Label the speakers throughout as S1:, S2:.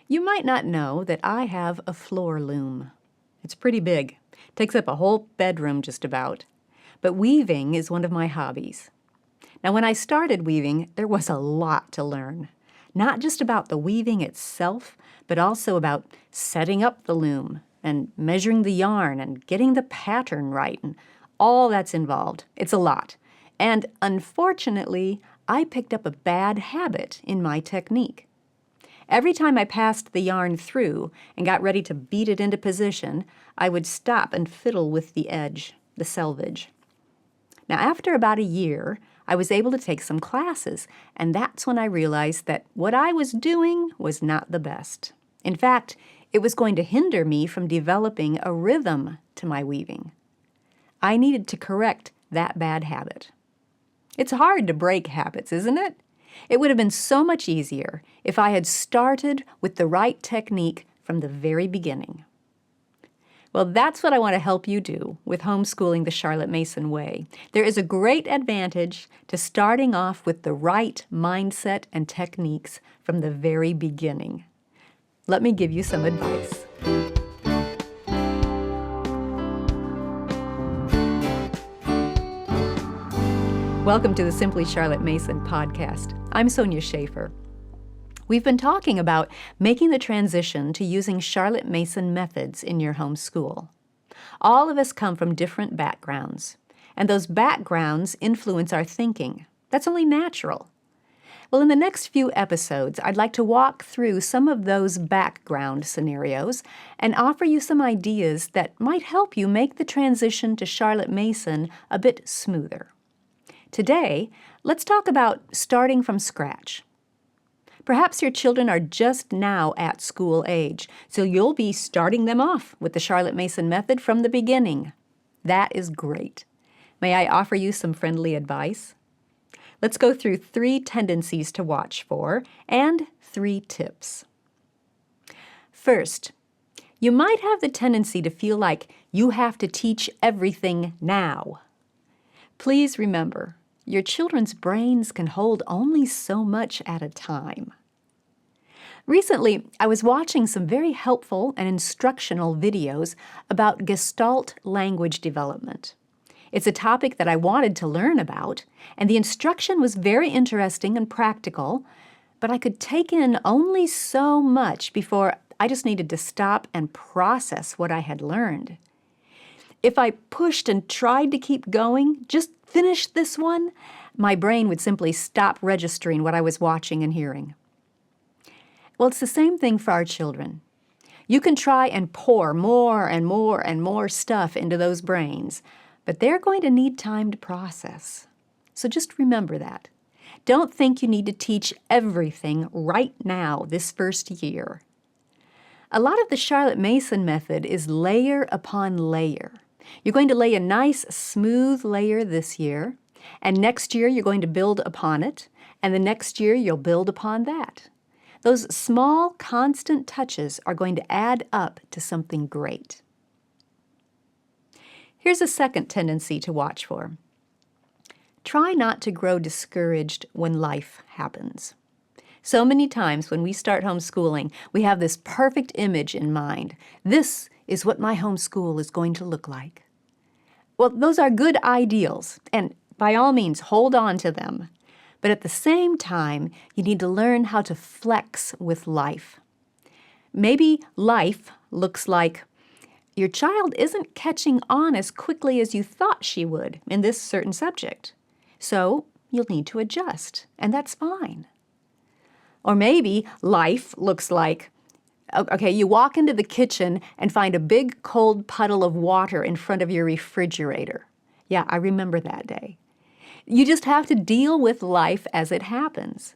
S1: You might not know that I have a floor loom. It's pretty big. Takes up a whole bedroom just about. But weaving is one of my hobbies. Now, when I started weaving, there was a lot to learn. Not just about the weaving itself, but also about setting up the loom and measuring the yarn and getting the pattern right and all that's involved. It's a lot. And unfortunately, I picked up a bad habit in my technique. Every time I passed the yarn through and got ready to beat it into position, I would stop and fiddle with the edge, the selvage. Now, after about a year, I was able to take some classes, and that's when I realized that what I was doing was not the best. In fact, it was going to hinder me from developing a rhythm to my weaving. I needed to correct that bad habit. It's hard to break habits, isn't it? It would have been so much easier if I had started with the right technique from the very beginning. Well, that's what I want to help you do with homeschooling the Charlotte Mason way. There is a great advantage to starting off with the right mindset and techniques from the very beginning. Let me give you some advice. Welcome to the Simply Charlotte Mason podcast. I'm Sonia Schaefer. We've been talking about making the transition to using Charlotte Mason methods in your home school. All of us come from different backgrounds, and those backgrounds influence our thinking. That's only natural. Well, in the next few episodes, I'd like to walk through some of those background scenarios and offer you some ideas that might help you make the transition to Charlotte Mason a bit smoother. Today, let's talk about starting from scratch. Perhaps your children are just now at school age, so you'll be starting them off with the Charlotte Mason method from the beginning. That is great. May I offer you some friendly advice? Let's go through 3 tendencies to watch for and 3 tips. First, you might have the tendency to feel like you have to teach everything now. Please remember, your children's brains can hold only so much at a time. Recently, I was watching some very helpful and instructional videos about Gestalt language development. It's a topic that I wanted to learn about, and the instruction was very interesting and practical, but I could take in only so much before I just needed to stop and process what I had learned. If I pushed and tried to keep going, just finish this one, my brain would simply stop registering what I was watching and hearing. Well, it's the same thing for our children. You can try and pour more and more and more stuff into those brains, but they're going to need time to process. So just remember that. Don't think you need to teach everything right now this first year. A lot of the Charlotte Mason method is layer upon layer. You're going to lay a nice, smooth layer this year, and next year you're going to build upon it, and the next year you'll build upon that. Those small, constant touches are going to add up to something great. Here's a second tendency to watch for. Try not to grow discouraged when life happens. So many times when we start homeschooling, we have this perfect image in mind. This is what my homeschool is going to look like. Well, those are good ideals, and by all means, hold on to them. But at the same time, you need to learn how to flex with life. Maybe life looks like your child isn't catching on as quickly as you thought she would in this certain subject. So you'll need to adjust, and that's fine. Or maybe life looks like, okay, you walk into the kitchen and find a big cold puddle of water in front of your refrigerator. Yeah, I remember that day. You just have to deal with life as it happens.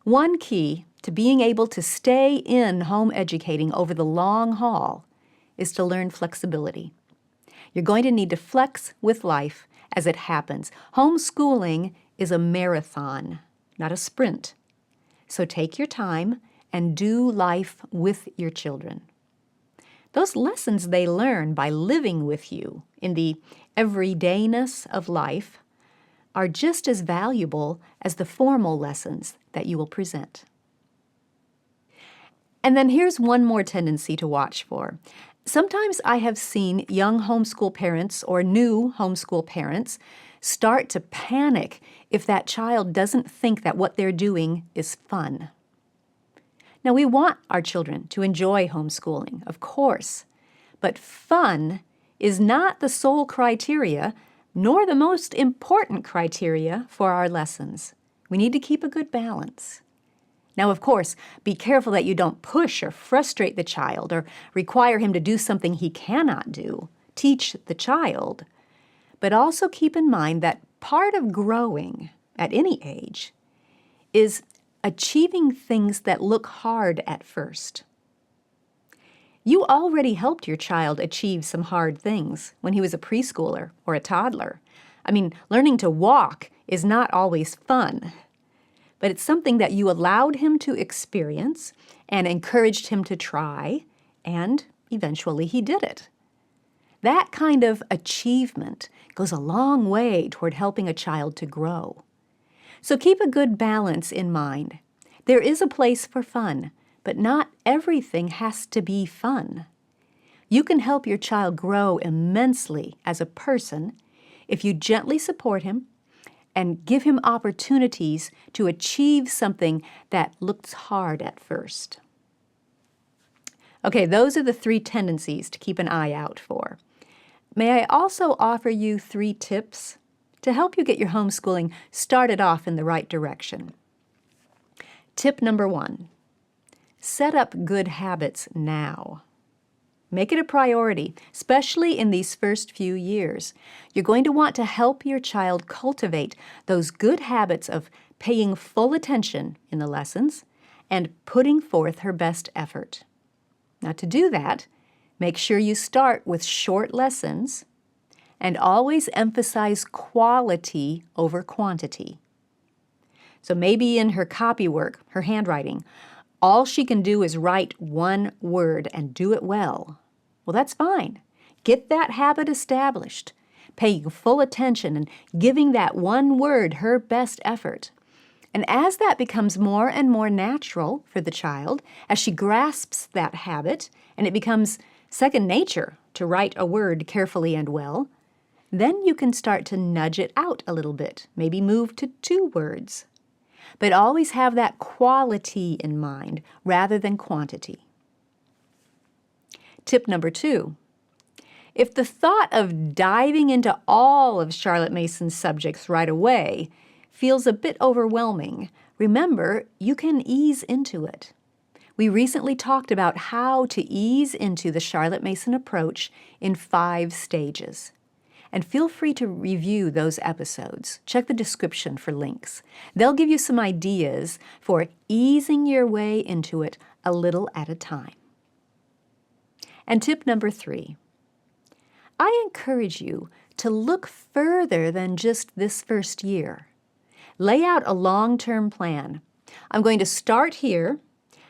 S1: One key to being able to stay in home educating over the long haul is to learn flexibility. You're going to need to flex with life as it happens. Homeschooling is a marathon, not a sprint. So take your time and do life with your children. Those lessons they learn by living with you in the everydayness of life are just as valuable as the formal lessons that you will present. And then here's one more tendency to watch for. Sometimes I have seen young homeschool parents or new homeschool parents start to panic if that child doesn't think that what they're doing is fun. Now, we want our children to enjoy homeschooling, of course, but fun is not the sole criteria, nor the most important criteria for our lessons. We need to keep a good balance. Now, of course, be careful that you don't push or frustrate the child or require him to do something he cannot do. Teach the child. But also keep in mind that part of growing at any age is achieving things that look hard at first. You already helped your child achieve some hard things when he was a preschooler or a toddler. I mean, learning to walk is not always fun, but it's something that you allowed him to experience and encouraged him to try, and eventually he did it. That kind of achievement goes a long way toward helping a child to grow. So keep a good balance in mind. There is a place for fun, but not everything has to be fun. You can help your child grow immensely as a person if you gently support him and give him opportunities to achieve something that looks hard at first. Okay, those are the 3 tendencies to keep an eye out for. May I also offer you 3 tips to help you get your homeschooling started off in the right direction? Tip number 1. Set up good habits now. Make it a priority, especially in these first few years. You're going to want to help your child cultivate those good habits of paying full attention in the lessons and putting forth her best effort. Now, to do that, make sure you start with short lessons and always emphasize quality over quantity. So maybe in her copywork, her handwriting, all she can do is write 1 word and do it well. Well, that's fine. Get that habit established, paying full attention and giving that 1 word her best effort. And as that becomes more and more natural for the child, as she grasps that habit and it becomes second nature to write a word carefully and well, then you can start to nudge it out a little bit, maybe move to 2 words. But always have that quality in mind rather than quantity. Tip number 2. If the thought of diving into all of Charlotte Mason's subjects right away feels a bit overwhelming, remember, you can ease into it. We recently talked about how to ease into the Charlotte Mason approach in 5 stages. And feel free to review those episodes. Check the description for links. They'll give you some ideas for easing your way into it a little at a time. And tip number 3. I encourage you to look further than just this first year. Lay out a long-term plan. I'm going to start here,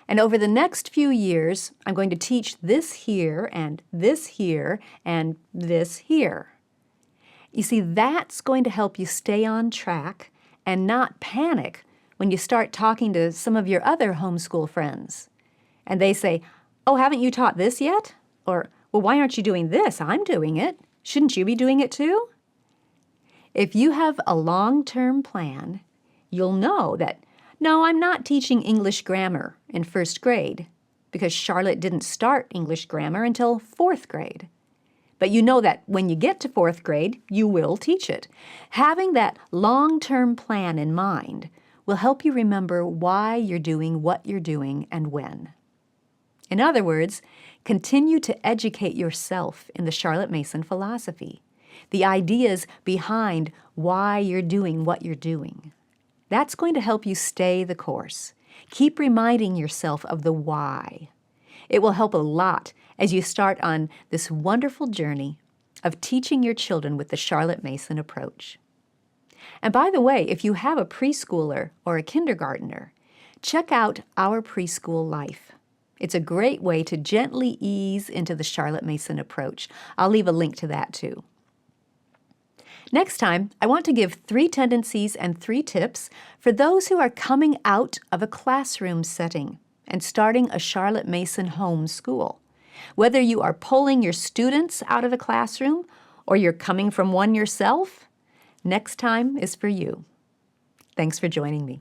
S1: and over the next few years, I'm going to teach this here, and this here, and this here. You see, that's going to help you stay on track and not panic when you start talking to some of your other homeschool friends. And they say, "Oh, haven't you taught this yet?" Or, "Well, why aren't you doing this? I'm doing it. Shouldn't you be doing it too?" If you have a long-term plan, you'll know that, no, I'm not teaching English grammar in 1st grade because Charlotte didn't start English grammar until 4th grade. But you know that when you get to 4th grade, you will teach it. Having that long-term plan in mind will help you remember why you're doing what you're doing and when. In other words, continue to educate yourself in the Charlotte Mason philosophy, the ideas behind why you're doing what you're doing. That's going to help you stay the course. Keep reminding yourself of the why. It will help a lot as you start on this wonderful journey of teaching your children with the Charlotte Mason approach. And by the way, if you have a preschooler or a kindergartner, check out Our Preschool Life. It's a great way to gently ease into the Charlotte Mason approach. I'll leave a link to that too. Next time, I want to give 3 tendencies and 3 tips for those who are coming out of a classroom setting, and starting a Charlotte Mason home school. Whether you are pulling your students out of the classroom or you're coming from one yourself, next time is for you. Thanks for joining me.